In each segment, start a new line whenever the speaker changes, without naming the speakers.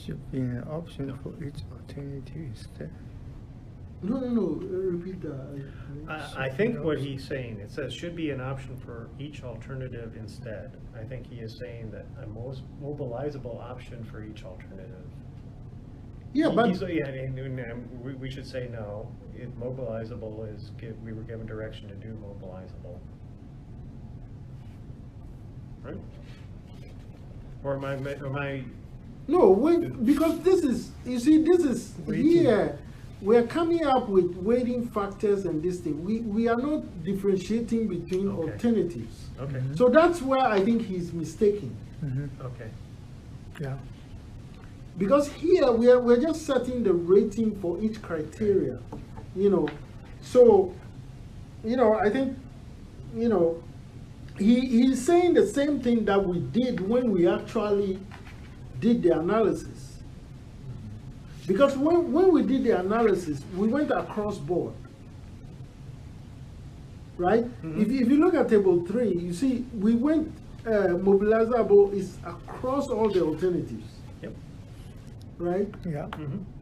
Should be an option for each alternative instead.
No, repeat that.
I think what he's saying, it says should be an option for each alternative instead. I think he is saying that a most mobilizable option for each alternative.
Yeah, but
We should say no. Mobilizable is, we were given direction to do mobilizable. Right? Or am I?
no, wait, because this is, you see, this is here. We're coming up with weighting factors and this thing. We are not differentiating between
Okay.
alternatives.
Okay.
So that's where I think he's mistaken.
Okay.
Yeah.
Because here we're just setting the rating for each criteria, So, I think, he's saying the same thing that we did when we actually did the analysis. Because when we did the analysis, we went across board. Right? If you look at table 3, you see we went, mobilizable is across all the alternatives.
Yep.
Right?
Yeah.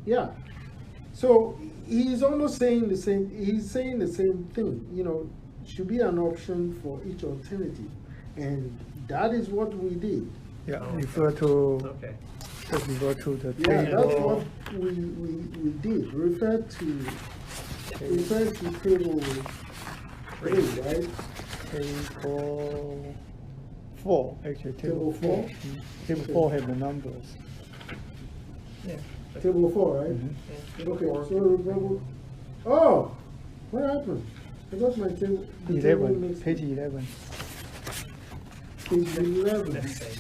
Yeah. So he's almost saying the same, he's saying the same thing, should be an option for each alternative. And that is what we did.
Yeah.
Oh,
Refer to
Okay.
just refer to the
Yeah,
table.
that's what we did. Refer to table 3, right?
Table 4, actually.
Table 4?
Table 4 has the numbers.
Yeah.
Table 4, right? Okay, so remember, oh, what happened? I got my table. the table
11,
next-
page 11.
Page 11.
Next page.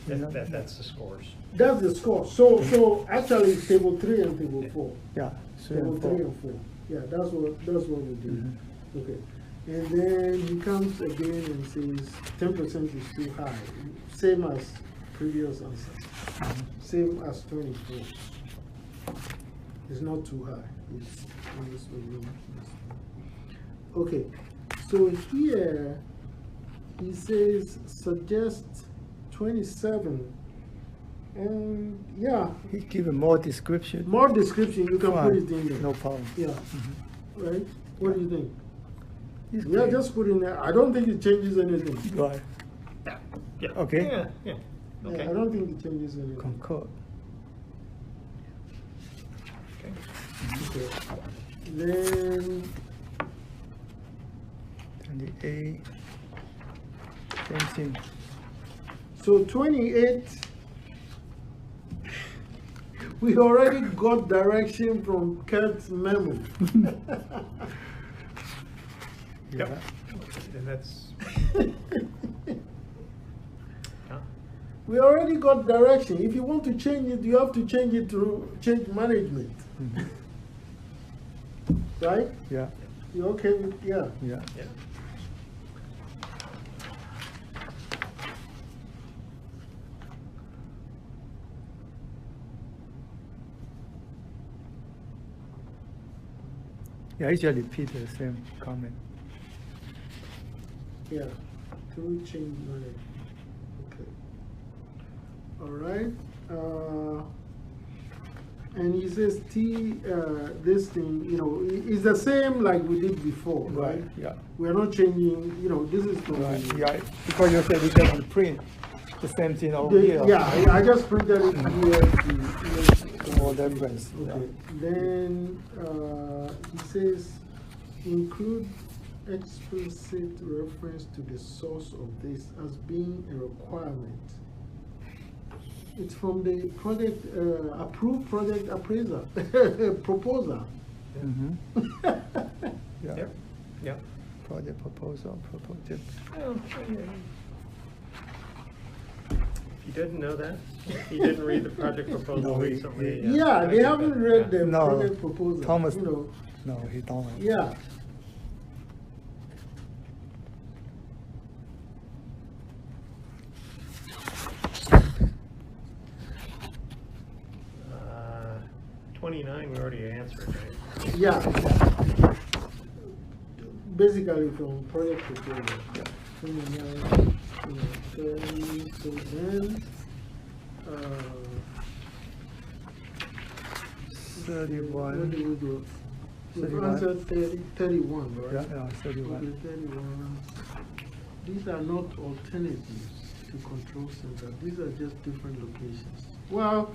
That's the scores.
That's the score. So actually it's table 3 and table 4.
Yeah, 3
Table
and
3
4.
and 4. Yeah, that's what we did. Okay. And then he comes again and says 10% is too high. Same as previous answer. Same as 24. It's not too high. It's okay. So here he says suggest 27. And yeah,
He given more description.
more description, you can put
Fine,
it in there.
no problem.
Yeah. Right? What do you think?
It's
Yeah,
clear.
just put in there. I don't think it changes anything.
Right.
Yeah.
Okay.
Yeah.
Yeah,
Okay.
I don't think it changes anything.
Concord.
Okay.
Okay. Then
28. Same thing.
so 28, we already got direction from Kurt's memo.
Yep. And that's. Huh?
We already got direction. If you want to change it, you have to change it through change management. Right?
Yeah,
You okay with, yeah.
yeah.
Yeah.
Yeah, I just repeat the same comment.
Yeah, through change management. Okay. All right. And he says this thing, is the same like we did before, right?
Yeah.
We are not changing, this is the
Right. Yeah, because you said we can print the same thing over here.
Yeah, I just printed it here.
For reference.
Okay. Then he says include explicit reference to the source of this as being a requirement. It's from the project approved project appraiser proposal.
Yeah.
Yep. Yep.
Project proposal, project.
If you didn't know that, you didn't read the project proposal
No,
recently.
Yeah, they haven't read the
No,
project proposal.
Thomas-
You know.
No, he don't.
Yeah.
Uh, 29 we already answered, right?
Yeah. Basically from project proposal. 29, 30, so then Where
31.
do we go? We've
31.
answered 31, right?
Yeah, 31.
Okay, 31. These are not alternatives to control center. These are just different locations. Well,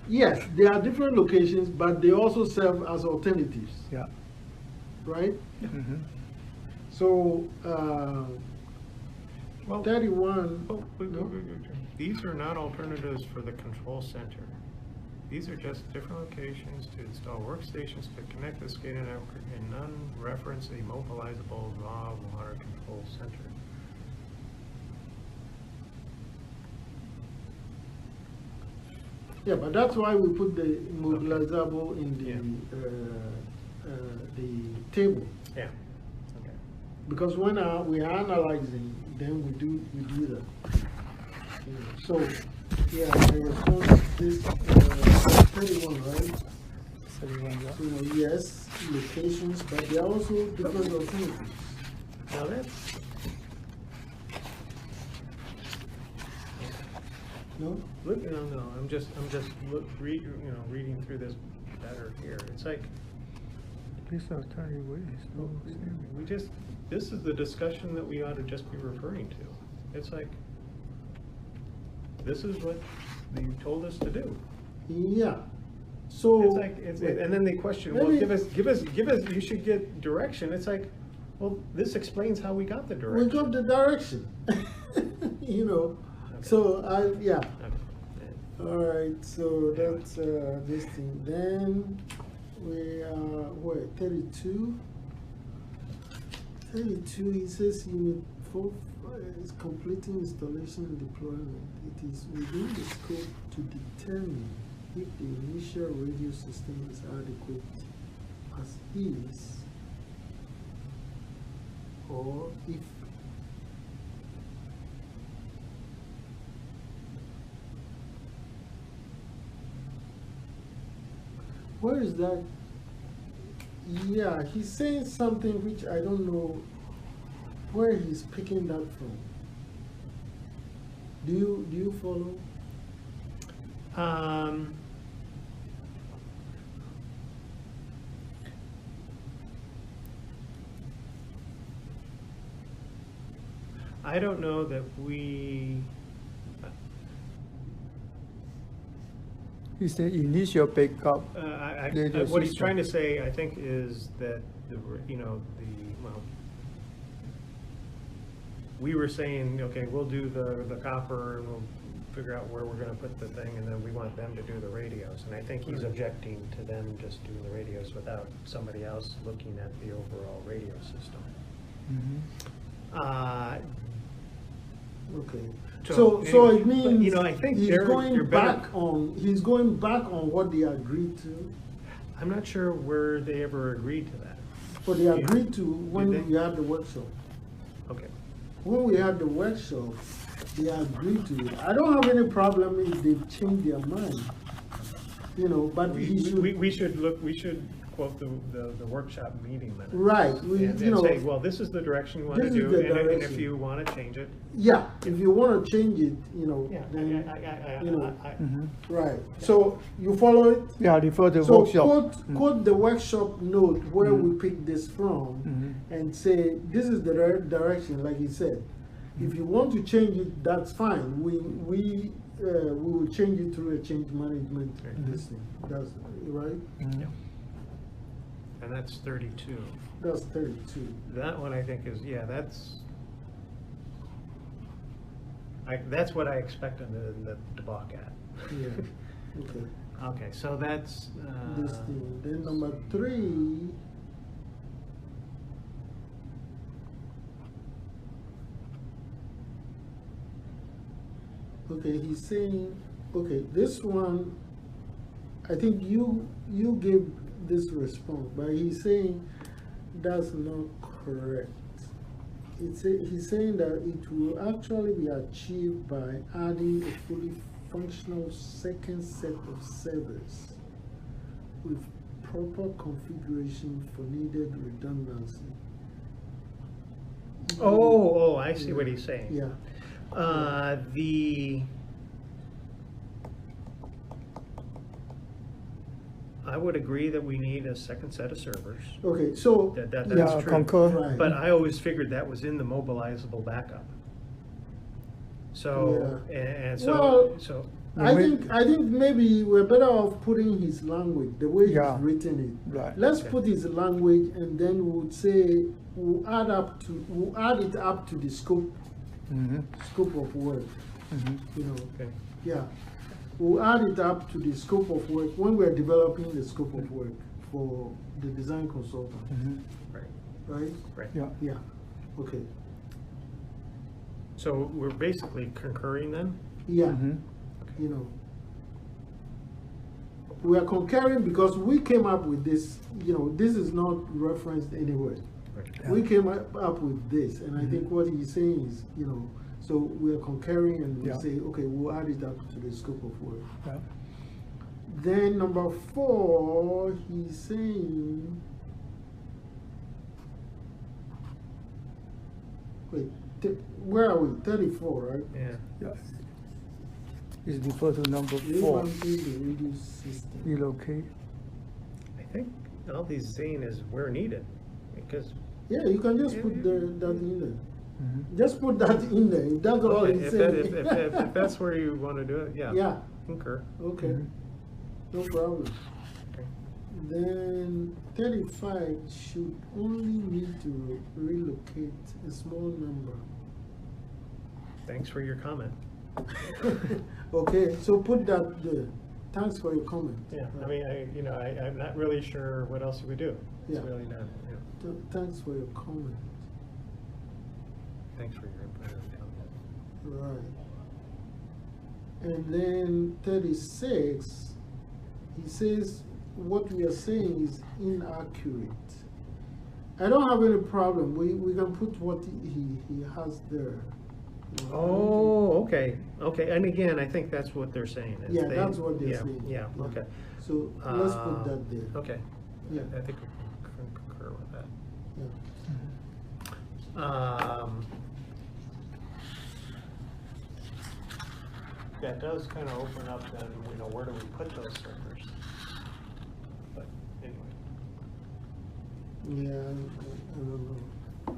yes, they are different locations, but they also serve as alternatives,
Yeah.
right?
Mhm.
So,
Well,
31.
oh,
No?
these are not alternatives for the control center. These are just different locations to install workstations to connect the SCADA network, and none reference a mobilizable raw water control center.
Yeah, but that's why we put the mobilizable in the table.
Yeah. Okay.
Because when we are analyzing, then we do that. So, yeah, the response is 31, right?
31, yeah.
So, yes, locations, but there are also different alternatives.
Now that's,
No?
look, no, I'm just reading through this better here. It's like,
Please I'll tell you what is no
we just, this is the discussion that we ought to just be referring to. It's like, this is what you told us to do.
Yeah. So.
It's like, and then they question, well,
Maybe-
give us, you should get direction. It's like, well, this explains how we got the
We
direction.
got the direction. You know,
Okay.
so yeah.
Okay.
All right, so that's this thing. Then we are, what, 32? 32, it says unit 4 is completing installation and deployment. It is within the scope to determine if the initial radio system is adequate as is, or if where is that? Yeah, he's saying something which I don't know where he's picking that from. Do you follow?
I don't know that we,
It's the initial backup. Radio
what he's
system.
trying to say, I think, is that well, we were saying, okay, we'll do the copper and we'll figure out where we're gonna put the thing, and then we want them to do the radios. And I think he's objecting to them just doing the radios without somebody else looking at the overall radio system.
Mhm.
Okay.
So,
So
anyway,
it means
but, you know, I think
he's
you're
going
better-
back on what they agreed to.
I'm not sure where they ever agreed to that.
But they agreed to when
Did they?
we had the workshop.
Okay.
When we had the workshop, they agreed to it. I don't have any problem if they've changed their mind. You know, but he should.
We should quote the workshop meeting minutes.
Right, we,
And
you know.
say, well, this is the direction you want to
This is
do,
the
and if
direction.
you want to change it,
Yeah, if you want to change it, you know,
yeah,
then, you know,
Mhm.
right. So you follow it?
Yeah, before the
So
workshop.
quote the workshop note where
Mhm.
we picked this from
Mhm.
and say, this is the direction, like he said. If you want to change it, that's fine. We will change it through a change management
Right.
this thing. That's right.
Mhm.
Yeah. And that's 32.
That's 32.
That one I think is, yeah, that's what I expected to balk at.
Yeah. Okay.
Okay, so that's,
This thing. Then number 3. Okay, he's saying, okay, this one, I think you gave this response, but he's saying that's not correct. He's saying that it will actually be achieved by adding a fully functional second set of servers with proper configuration for needed redundancy.
oh, I see what he's saying.
Yeah.
I would agree that we need a second set of servers.
Okay, so,
That's
Yeah,
true.
concur.
right.
But I always figured that was in the mobilizable backup. So, and
Well,
so,
I think maybe we're better off putting his language, the way
Yeah.
he's written it.
Right.
Let's
Okay.
put his language and then we'll say, we'll add it up to the scope of work, you know.
okay,
Yeah, we'll add it up to the scope of work when we're developing the scope of work for the design consultant,
right,
right?
right.
Yeah.
Yeah, okay.
So we're basically concurring then?
Yeah, you know. We are concurring because we came up with this, you know, this is not referenced anywhere.
Right.
We came up with this, and I think what he's saying is, you know, so we are concurring and we
Yeah.
say, okay, we'll add it up to the scope of work.
Yeah.
Then number 4, he's saying, wait, where are we? 34, right?
Yeah,
Yeah. It's refer to number 4,
Revamping the radio system.
relocate.
I think all he's saying is where needed, because.
Yeah, you can just
Yeah,
put
yeah.
that in there. Just put that in there. If that's all
Okay,
he's
if
saying.
if that's where you want to do it, yeah.
Yeah,
Concur.
okay. No problem.
Okay.
Then 35 should only need to relocate a small number.
Thanks for your comment.
Okay, so put that there. Thanks for your comment.
Yeah, I mean, I'm not really sure what else you would do. It's
Yeah.
really not,
Thanks for your comment.
thanks for your input and comment.
Right. And then 36, he says what we are saying is inaccurate. I don't have any problem. We can put what he has there. You know,
Oh, okay, and again, I think that's what they're saying. is
Yeah,
they-
that's what they're
yeah,
saying.
Yeah, okay.
So let's put that there.
Okay.
Yeah.
I think we can concur with that.
Yeah.
That does kind of open up then, where do we put those servers? But anyway,
Yeah, I don't know.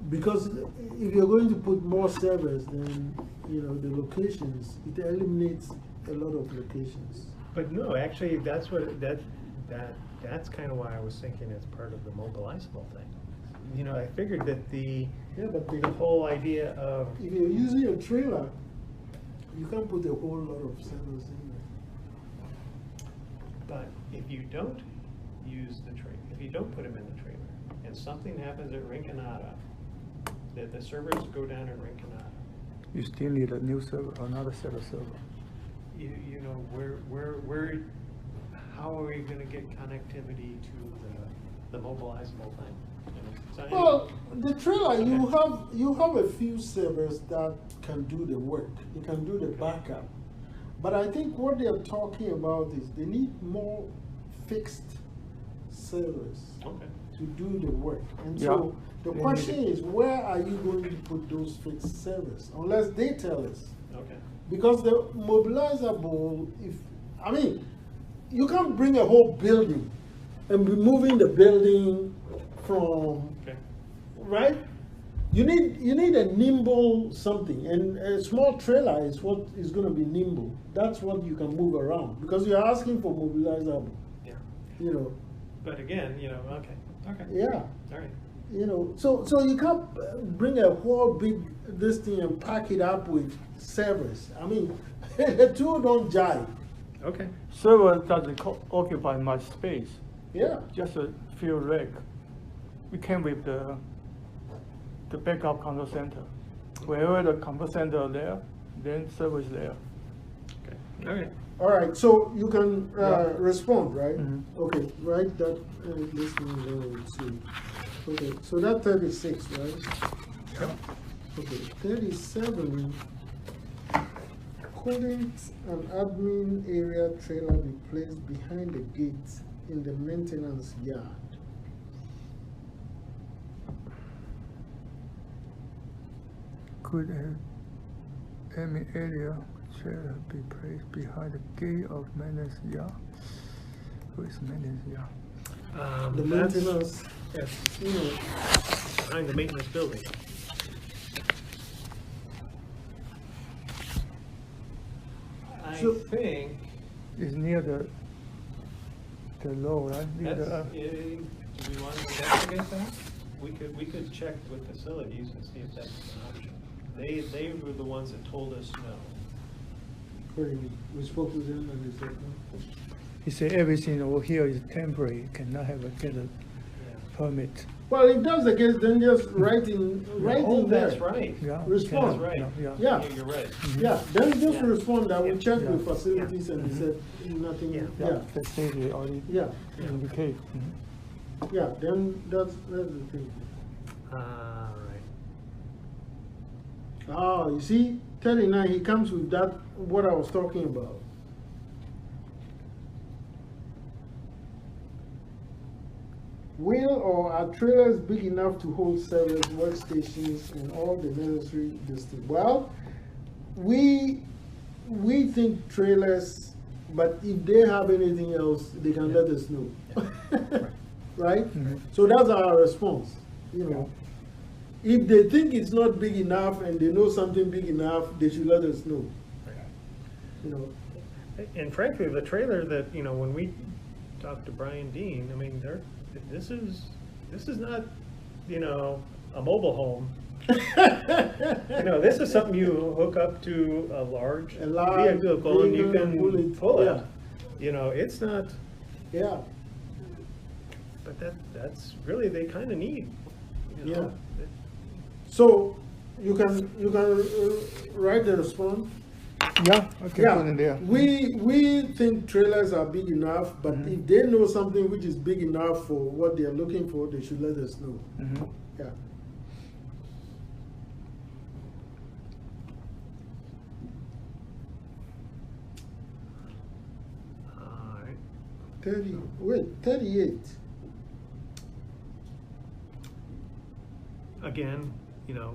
Because if you're going to put more servers, then, the locations, it eliminates a lot of locations.
but no, actually, that's that's kind of why I was thinking it's part of the mobilizable thing. I figured that the
Yeah, but
the whole idea of,
if you're using a trailer, you can't put a whole lot of servers in there.
but if you don't use the trailer, if you don't put them in the trailer, and something happens at Rinconada, that the servers go down in Rinconada,
You still need a new server, another set of server.
where, how are we gonna get connectivity to the mobilizable thing? So anyway,
Well, the trailer, you have a few servers that can do the work. You can do the backup. But I think what they're talking about is they need more fixed servers
Okay,
to do the work. And
Yeah.
so the
They
question
need
is, where are you going to put those fixed servers? Unless they tell us.
okay,
Because the mobilizable, you can't bring a whole building and be moving the building from,
okay,
right? You need a nimble something, and a small trailer is what is going to be nimble. That's what you can move around, because you're asking for mobilizable,
yeah. But again, okay,
Yeah.
all right.
So you can't bring a whole big this thing and pack it up with servers. The two don't jive.
Okay,
Server doesn't occupy much space,
Yeah.
just a few rack. We came with the backup control center. Wherever the control center there, then server is there.
okay, all right.
All right, so you can
Yeah.
respond, right?
Mhm.
Okay, write that, this one down, let's see. Okay, so that 36, right?
Yep.
Okay, 37. Couldn't an admin area trailer be placed behind the gate in the maintenance yard?
Could admin area trailer be placed behind the gate of maintenance yard. Who is maintenance yard?
The
That's-
maintenance,
Yes,
you know,
behind the maintenance building. I
So-
think
It's near the road, right? Near
that's,
the,
do we want to investigate that? We could check with facilities and see if that's an option. They were the ones that told us no.
what do you mean? We spoke with them and they said no.
he said everything over here is temporary, cannot get a permit.
Well, if that's the case, then just write in
Oh,
there.
that's right.
Yeah.
Respond.
That's right.
Yeah.
Yeah.
You're right.
Yeah, then just
Yeah.
respond that we
Yeah.
checked
Yeah.
with facilities and they said nothing,
Yeah.
yeah,
Facility already
yeah,
indicate.
yeah, then that's the thing.
Right.
Ah, you see, 39, he comes with that, what I was talking about. Will or are trailers big enough to hold servers, workstations, and all the necessary distance? Well, we think trailers, but if they have anything else, they can let us know. Right?
Mhm.
So that's our response, you know. If they think it's not big enough and they know something big enough, they should let us know, you know.
And frankly, the trailer that, you know, when we talked to Brian Dean, I mean, this is not, you know, a mobile home. You know, this is something you hook up to a large vehicle and you can pull it.
Yeah.
You know, it's not,
Yeah,
but that's really, they kind of need, you know.
so you can write the response.
Yeah, okay, put it there.
We think trailers are big enough, but if they know something which is big enough for what they are looking for, they should let us know.
Mhm.
Yeah.
All right.
38.
Again, you know,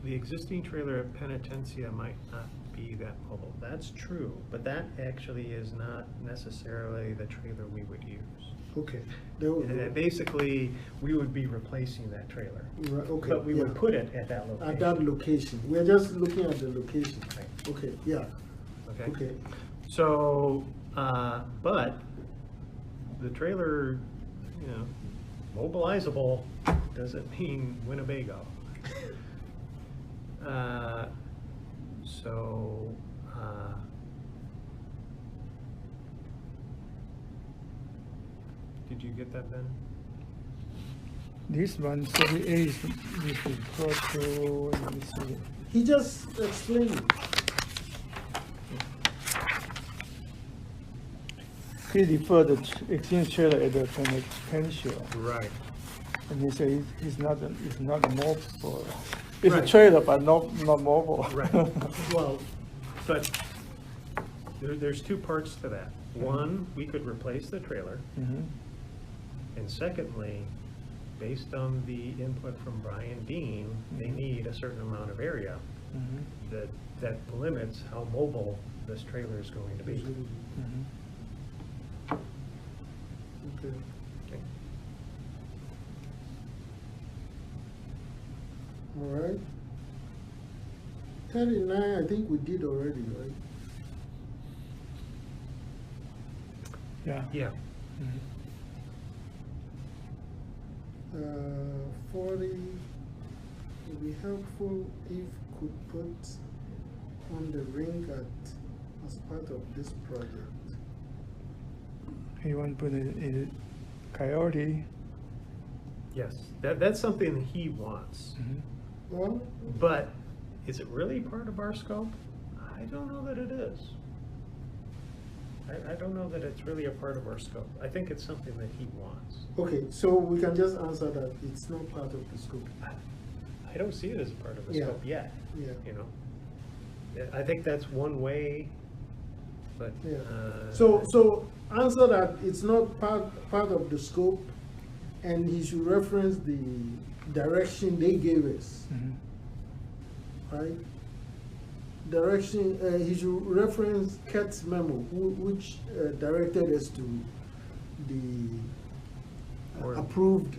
the existing trailer at Penitencia might not be that mobile. That's true, but that actually is not necessarily the trailer we would use.
Okay. That would be-
Basically, we would be replacing that trailer,
Right, okay.
but we would
yeah.
put it at that location.
At that location. We're just looking at the location.
Right.
Okay, yeah,
Okay?
okay.
So, but the trailer, you know, mobilizable doesn't mean Winnebago. So, did you get that, Ben?
This one, 38 is equal to, let me see.
He just explained it.
He referred the existing trailer as a penitential,
Right.
and he said it's not mobile. It's
Right.
a trailer, but not mobile.
Right. Well, but there's two parts to that. One, we could replace the trailer.
Mhm.
And secondly, based on the input from Brian Dean, they need a certain amount of area
Mhm.
that limits how mobile this trailer is going to be.
Mhm.
Okay.
Okay.
All right. 39, I think we did already, right?
Yeah.
Yeah.
Mhm.
40, it would be helpful if could put on the ring as part of this project.
He want to put it in Coyote.
Yes, that's something that he wants.
Mhm.
Well,
But is it really part of our scope? I don't know that it is. I don't know that it's really a part of our scope. I think it's something that he wants.
okay, so we can just answer that it's not part of the scope.
I don't see it as a part of the
Yeah.
scope yet,
Yeah.
you know? Yeah, I think that's one way, but.
Yeah.
uh,
So answer that it's not part of the scope, and he should reference the direction they gave us,
Mhm.
right? direction, he should reference Kurt's memo, which directed us to the
Or-
approved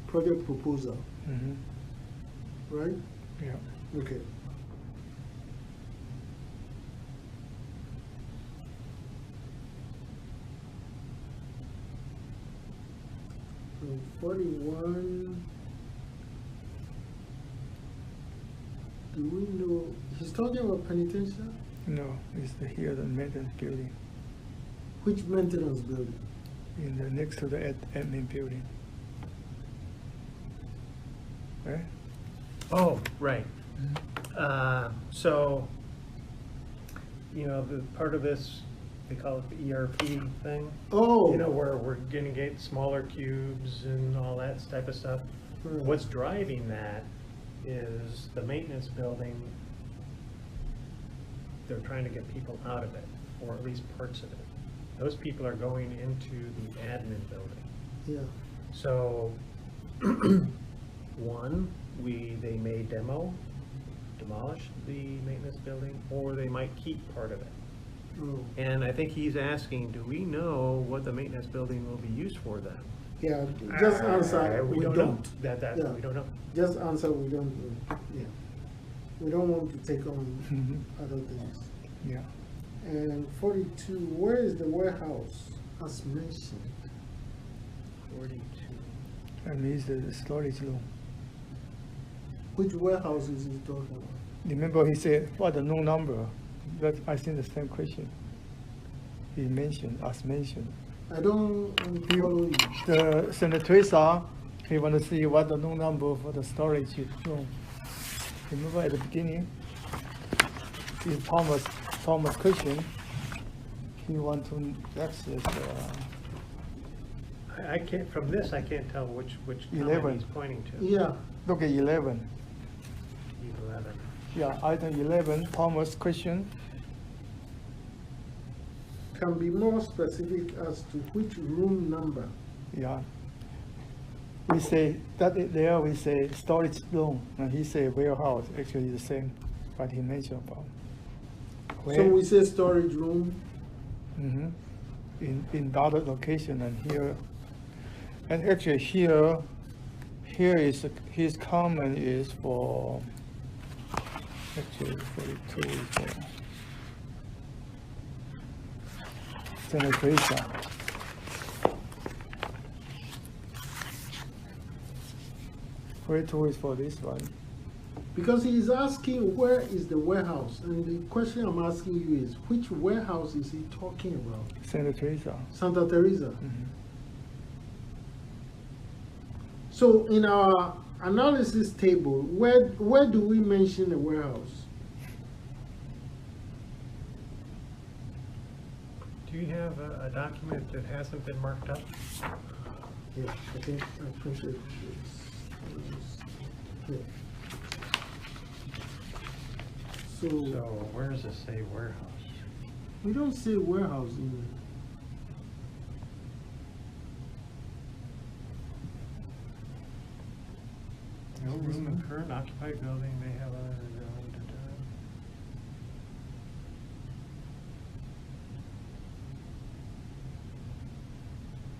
project proposal,
Mhm.
right?
Yeah.
Okay. So 41, do we know, he's talking about penitentiary?
No, it's here, the maintenance building,
Which maintenance building?
in the next to the admin building. Right?
Oh, right. So, you know, the part of this, they call it the ERP thing.
Oh.
You know, where we're gonna get smaller cubes and all that type of stuff.
Right.
What's driving that is the maintenance building, they're trying to get people out of it, or at least parts of it. Those people are going into the admin building.
Yeah,
So, one, they may demolish the maintenance building, or they might keep part of it.
oh,
And I think he's asking, do we know what the maintenance building will be used for then?
yeah, just answer, we
know.
don't. Yeah.
We don't know.
Just answer, we don't know, yeah. We don't want to take on
Mhm.
other things.
Yeah.
And 42, where is the warehouse, as mentioned?
42.
And it's the storage room.
Which warehouse is he talking about?
Remember he said, what the no number? That, I think the same question. He mentioned, as mentioned.
I don't follow you.
The Senator Teresa, he want to see what the no number for the storage room. Remember at the beginning, in Thomas question, he want to access,
I can't, from this, I can't tell which
11.
comment he's pointing to.
Yeah,
look at 11.
11.
Yeah, item 11, Thomas question.
can be more specific as to which room number.
Yeah. We say, there we say storage room, and he say warehouse, actually the same, what he mentioned about.
So we say storage room,
Mhm. In the other location and here, and actually here is, his comment is for, actually 42 is for Senator Teresa. is for this one.
because he is asking where is the warehouse, and the question I'm asking you is, which warehouse is he talking about?
Senator Teresa.
Santa Teresa.
Mhm.
So in our analysis table, where do we mention the warehouse?
Do you have a document that hasn't been marked up?
Yeah, I think I printed this. Yeah.
So
So
where does it say warehouse?
we don't say warehouse in
No room in current occupied building may have a.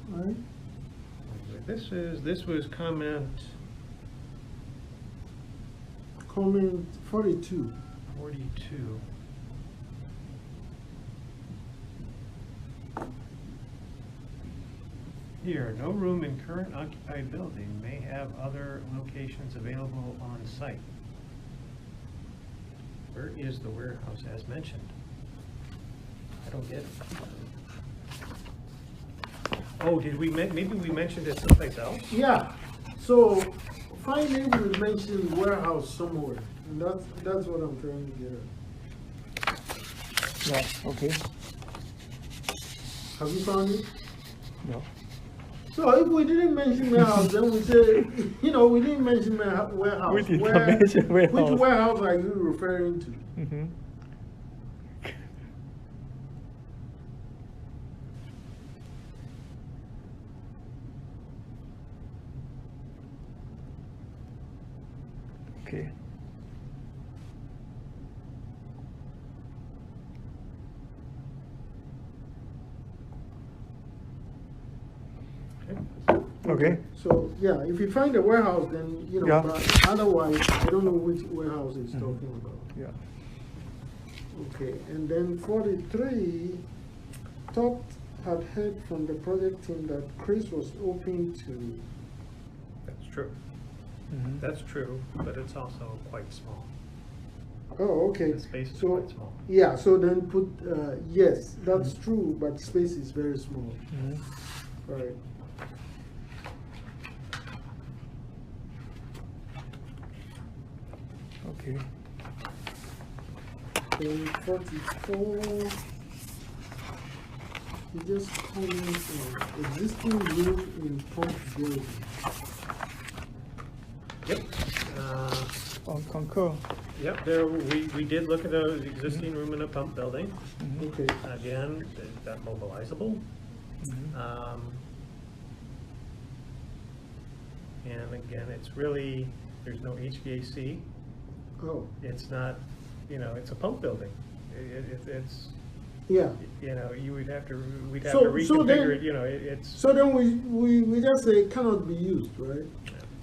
right?
This was comment
Comment 42.
42. Here, no room in current occupied building may have other locations available on site. Where is the warehouse as mentioned? I don't get it. Oh, did we, maybe we mentioned it someplace else?
Yeah, so finally we mentioned warehouse somewhere, and that's what I'm trying to get at.
Yeah, okay.
Have you found it?
No.
So if we didn't mention warehouse, then we say, we didn't mention warehouse.
We did not mention warehouse.
Which warehouse are you referring to?
Mm-hmm. Okay. Okay.
So, yeah, if you find a warehouse, then, you know,
Yeah.
but otherwise, I don't know which warehouse he's talking about.
Yeah.
Okay, and then 43, Todd had heard from the project team that Chris was open to,
That's true.
Mhm.
That's true, but it's also quite small.
oh, okay.
The space is
So,
quite small.
yeah, so then put, yes, that's true, but space is very small.
Mhm.
Right.
Okay.
Then 44, he just comments on existing roof in pump building.
Yep.
On concur.
Yep, there, we did look at the existing room in a pump building.
Mhm.
Okay,
Again, is that mobilizable?
Mhm.
And again, it's really, there's no HVAC.
oh,
It's not, it's a pump building. It's,
yeah.
you would have to, we'd have
So-
to
so then-
reconfigure it, it's.
So then we just say cannot be used, right?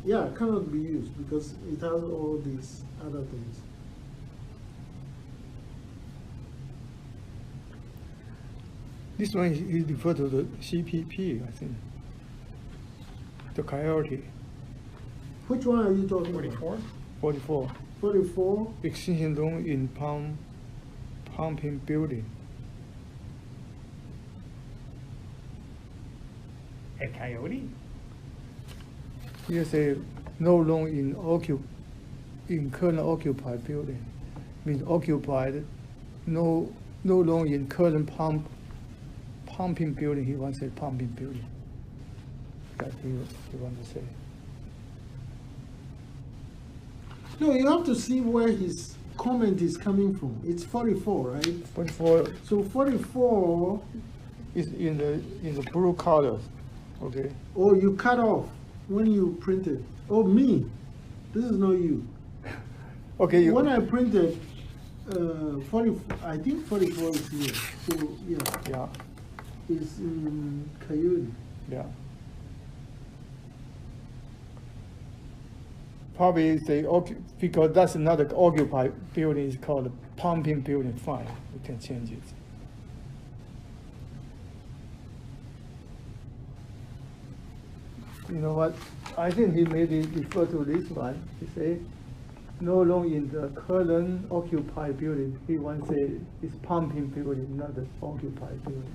Yeah, cannot be used because it has all these other things.
This one is referred to the CPP, I think. The Coyote,
Which one are you talking about?
44?
44.
44?
Extension room in pumping building.
At Coyote?
Here say no room in current occupied building. Means occupied, no room in current pumping building. He wants to say pumping building. That he want to say.
No, you have to see where his comment is coming from. It's 44, right?
44
So 44,
is in the blue colors. Okay.
oh, you cut off when you printed. Oh, me. This is not you.
Okay. You,
When I printed 40, I think 44 is here. So, yeah,
yeah.
it's in Coyote.
Yeah. Probably they because that's another occupied building. It's called a pumping building. Fine, we can change it. You know what? I think he maybe refer to this one. He say, no room in the current occupied building. He wants say it's pumping building, not the occupied building.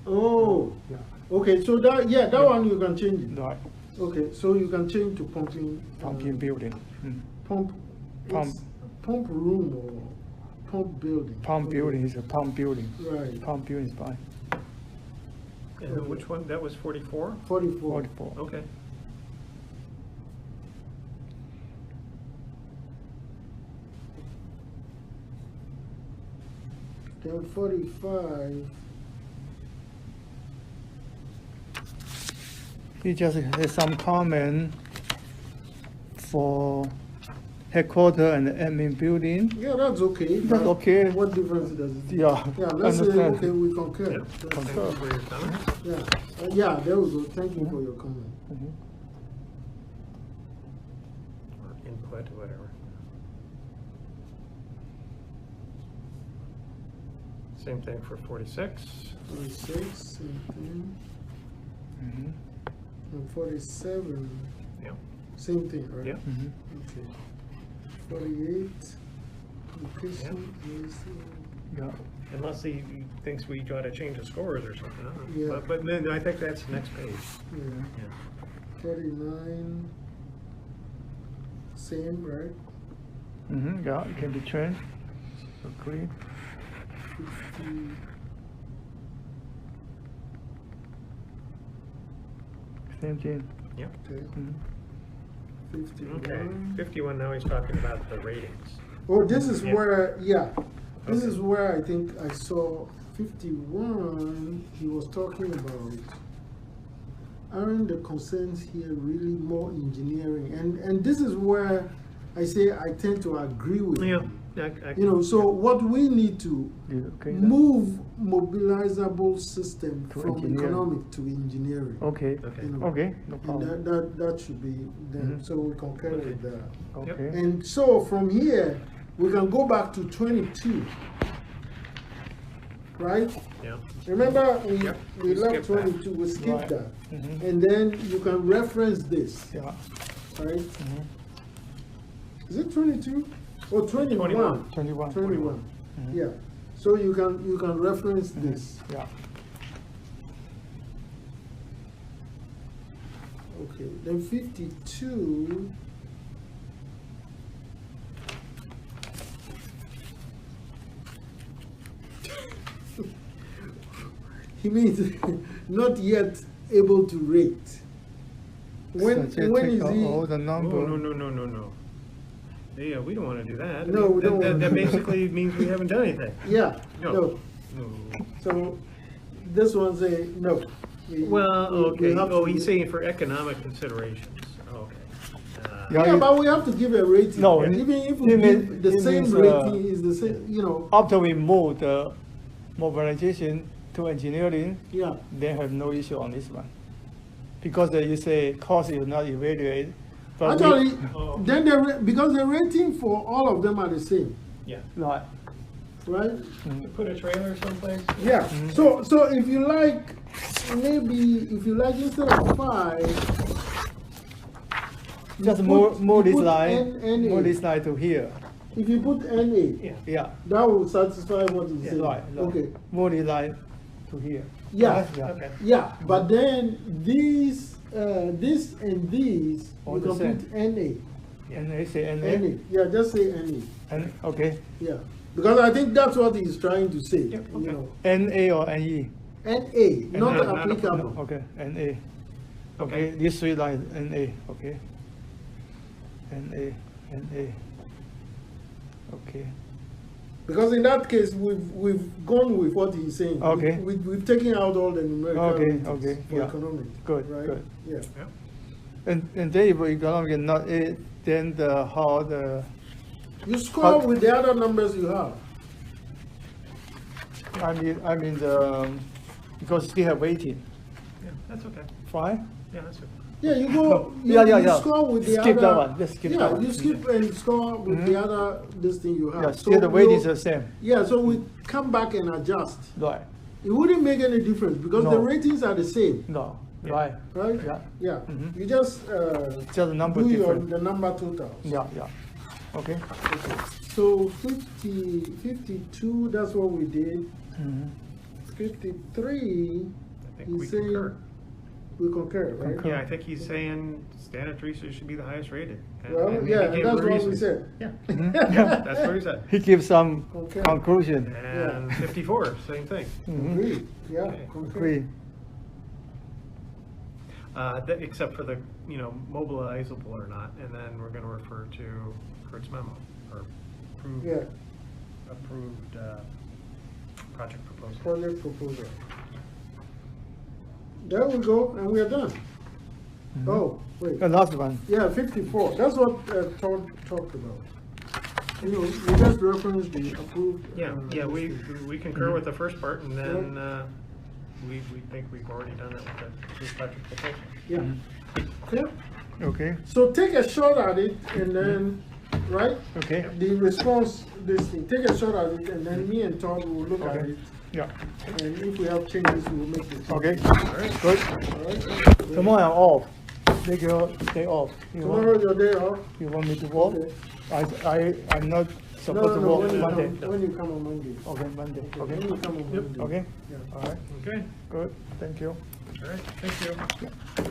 Oh,
Yeah.
okay, so that, yeah, that one you can change it.
Right.
Okay, so you can change to pumping.
Pumping building.
Pump.
Pump.
it's Pump room or pump building.
Pump
Okay.
building is a pump building.
Right,
Pump building is fine.
And which one, that was 44?
44.
44.
Okay.
Then 45,
He just has some comment for headquarter and admin building.
yeah, that's okay.
That's
but
okay.
What difference does it make?
Yeah,
Yeah, let's say,
understand.
okay, we concur.
Yep.
That's
Thank
fine.
you for your comments.
Yeah, yeah, there we go. Thank you for your comment.
Mhm.
Or input, or whatever. Same thing for 46.
46, same thing.
Mhm.
And 47,
Yeah.
same thing, right?
Yeah.
Mhm.
Okay. 48, location is,
Yeah.
Unless he thinks we try to change the scores or something. I don't know.
Yeah.
But then I think that's the next page.
yeah,
Yeah.
49, same, right?
Mhm. Yeah, it can be changed. Agree.
50,
Same thing.
Yeah.
okay,
Mhm.
51.
Okay. 51, now he's talking about the ratings.
Oh, this is
Yeah.
where, yeah, this
Okay.
is where I think I saw 51, he was talking about, aren't the concerns here really more engineering? And this is where I say I tend to agree with
Yeah.
him. You know, so what we need to
Okay.
move mobilizable system
To
from
engineering.
economic to engineering.
Okay.
Okay.
You know,
Okay, no
And
problem.
that should be then,
Mhm.
so we concur
Okay.
with that.
Okay.
And so from here, we can go back to 22. Right?
Yeah.
Remember,
Yep,
we
we
left
skipped that.
22, we skipped
Right.
that.
Mhm.
And then you can reference this,
Yeah.
right?
Mhm.
Is it 22? Or 21?
21.
21.
21,
Mhm.
yeah. So you can reference this.
Yeah.
Okay, then 52. He means not yet able to rate. When
So just
when
take
is he?
all the
Oh,
number.
no. Yeah, we don't want to do that.
No, we don't
That
wanna do that.
basically means we haven't done anything.
Yeah,
No.
no.
No.
So this one say no.
Well,
We
okay,
have
oh,
to-
he's saying for economic considerations, okay.
Yeah,
Yeah,
you-
but we have to give a rating.
No,
Even if we
it
give
means-
the
it
same
means,
rating is the same, you know,
After we move the mobilization to engineering,
yeah.
they have no issue on this one. Because you say cost is not evaluated. but we-
Actually,
Oh.
then because the rating for all of them are the same,
Yeah.
Right.
right?
Put a trailer someplace?
Yeah,
Mm-hmm.
so if you like, maybe, if you like, instead of 5, you
Just
put-
move
you
this
put
line,
NA.
move this line to here.
If you put NA,
Yeah.
Yeah,
that will satisfy what you say.
right.
Okay,
Move this line to here.
yeah,
Right? Yeah.
Okay.
yeah, but then these, this and these,
All
you
the
can
same.
put NA.
And they say
NA,
NA.
yeah, just say NA,
And, okay.
yeah. Because I think that's what he's trying to say,
Yeah,
you
okay.
know.
NA or NE?
NA, not
not
applicable.
No, okay, NA.
Okay.
Okay, these three lines, NA, okay. NA. Okay.
Because in that case, we've gone with what he's saying.
Okay.
We've taken out all the numerical
Okay,
ratings
okay,
for
yeah.
economic.
Good,
right?
good.
Yeah.
Yeah.
And then if economic is not it, then how the,
You score
But-
with the other numbers you have.
I mean the, because still have waiting,
Yeah, that's okay.
fine?
Yeah, that's okay.
Yeah, you go.
Yeah,
you
yeah.
score with the
Skip
other.
that one, just skip
yeah,
that one.
you skip and score with the other this thing you have.
Yeah,
So
still the weight
we'll-
is the same,
Yeah, so we come back and adjust.
right?
It wouldn't make any difference because the
No.
ratings are the same,
No,
Yeah.
right,
right?
yeah,
Yeah.
Mhm.
You just
just the number
do
different.
the number totals.
Yeah, okay.
Okay. So 52, that's what we did.
Mhm.
53,
I think
he's
we
saying,
concur.
we concur, right?
Concur.
Yeah, I think he's saying standard research should be the highest rated. And-
Well,
and he
yeah,
gave
that's
the
what we
reasons.
said.
Yeah,
Yeah.
that's what he said.
He gives some
Okay.
conclusion.
And 54, same thing.
Mhm.
Agreed, yeah.
Okay.
concur.
Agree.
Except for the, mobilizable or not, and then we're gonna refer to Kurt's memo, or approved,
Yeah,
approved, project proposal.
project proposal. There we go, and we are done. Oh, wait,
The last one,
yeah, 54, that's what Todd talked about. You know, we just referenced the approved.
Yeah, we concur with the first part, and then, we think we've already done it with the approved project proposal.
Yeah.
Mm-hmm.
Yeah,
okay,
so take a shot at it, and then, right?
okay,
The response, this thing, take a shot at it, and then me and Todd will look at
Okay.
it,
yeah,
and if we have changes, we will make the changes.
okay,
Alright.
good.
All right?
Tomorrow I'm off, take your day off.
Tomorrow your day off?
You want me to work?
Okay.
I'm not
No,
supposed to
no,
work
when you
Monday.
come, when you come on Monday.
Okay, Monday,
When
okay,
you come on Monday.
okay,
Yeah.
all right,
Okay,
good, thank you.
all right, thank you.